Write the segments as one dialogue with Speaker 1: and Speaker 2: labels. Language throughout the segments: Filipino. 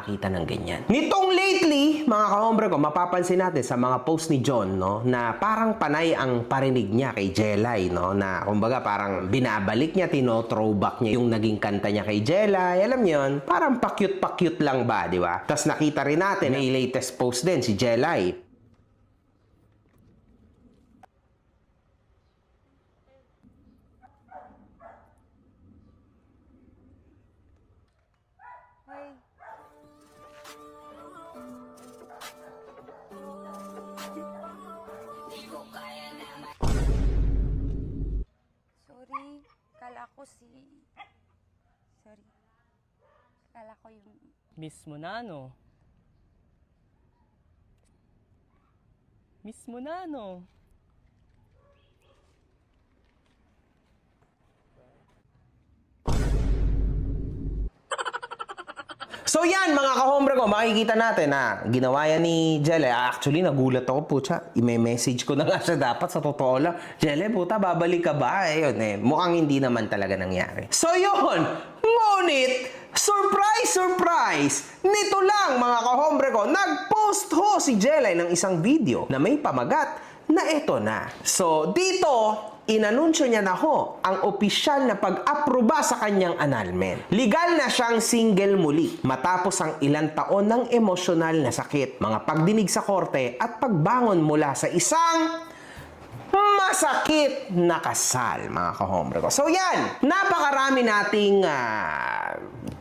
Speaker 1: makakita ng ganyan. Nitong lately, mga kahombre ko, mapapansin natin sa mga post ni John, no, na parang panay ang parinig niya kay Jelay, no, na kumbaga parang binabalik niya, tino-throwback niya yung naging kanta niya kay Jelay. Alam niyo yun, parang pa-cute lang ba, di ba? Tapos nakita rin natin, may latest post din si Jelay.
Speaker 2: Hoy. Sorry, kala ko Sorry. Kala ko yung...
Speaker 3: Miss mo na, no? Miss mo na, no?
Speaker 1: So yan mga kahombre ko, makikita natin na ginawa yan ni Jelay. Actually, nagulat ako po siya. I-message ko na nga siya dapat sa totoo lang. Jelay, puta, babalik ka ba? Ayun mukhang hindi naman talaga nangyari. So yun, ngunit, surprise! Nito lang mga kahombre ko, nag-post ho si Jelay ng isang video na may pamagat na eto na. So dito, inanunsyo niya na ho ang opisyal na pag-aproba sa kanyang annulment. Legal na siyang single muli matapos ang ilang taon ng emosyonal na sakit, mga pagdinig sa korte at pagbangon mula sa isang masakit na kasal, mga kahombre ko. So yan, napakarami nating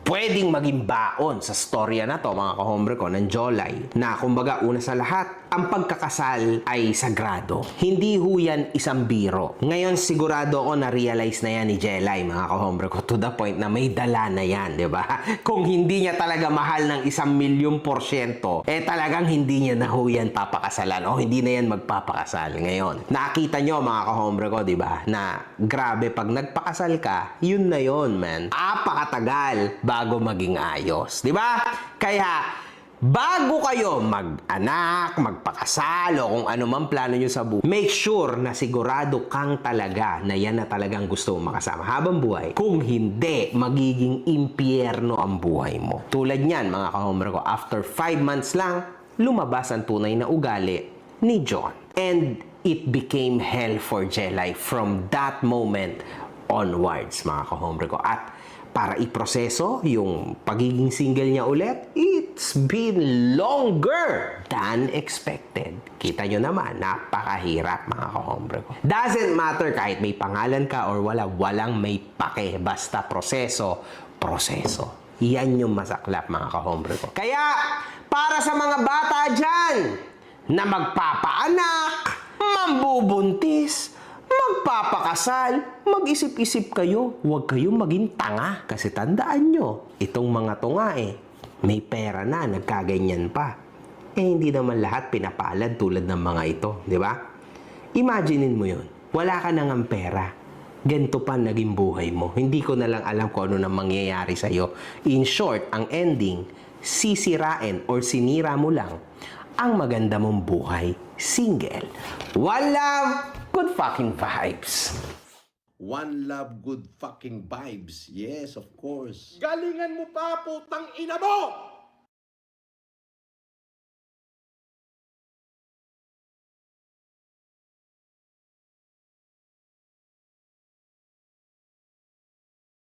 Speaker 1: pwedeng maging baon sa storya na to, mga kahombre ko, ng Jolay, na kumbaga una sa lahat, ang pagkakasal ay sagrado. Hindi ho yan isang biro. Ngayon sigurado ako na-realize na yan ni Jelay, mga kahombre ko, to the point na may dala na yan, di ba? Kung hindi niya talaga mahal ng 1,000,000%, talagang hindi niya na ho yan papakasalan o hindi na yan magpapakasal. Ngayon, nakita nyo mga kahombre ko, di ba, na grabe, pag nagpakasal ka, yun na yun, man. Apakatagal bago maging ayos, di ba? Kaya, bago kayo mag-anak, magpakasal, o kung ano man plano nyo sa buhay, make sure na sigurado kang talaga na yan na talagang gusto mong makasama habang buhay. Kung hindi, magiging impyerno ang buhay mo. Tulad niyan, mga kahombre ko, after 5 months lang, lumabas ang tunay na ugali ni John. And it became hell for Jelay from that moment onwards, mga kahombre ko. At para iproseso yung pagiging single niya ulit, it's been longer than expected. Kita nyo naman, napakahirap mga kahombre ko. Doesn't matter kahit may pangalan ka or wala, walang may pake. Basta proseso. Yan yung masaklap mga kahombre ko. Kaya, para sa mga bata dyan na magpapaanak, mambubuntis, magpapakasal, mag-isip-isip kayo, huwag kayong maging tanga. Kasi tandaan nyo, itong mga to nga may pera na, nagkaganyan pa. Hindi naman lahat pinapalad tulad ng mga ito, di ba? Imaginein mo yun, wala ka nang ang pera. Ganito pa naging buhay mo. Hindi ko na lang alam kung ano na mangyayari sa'yo. In short, ang ending, sisirain or sinira mo lang ang maganda mong buhay single. One love, good fucking vibes.
Speaker 4: One love, good fucking vibes. Yes, of course.
Speaker 5: Galingan mo pa, putang ina mo!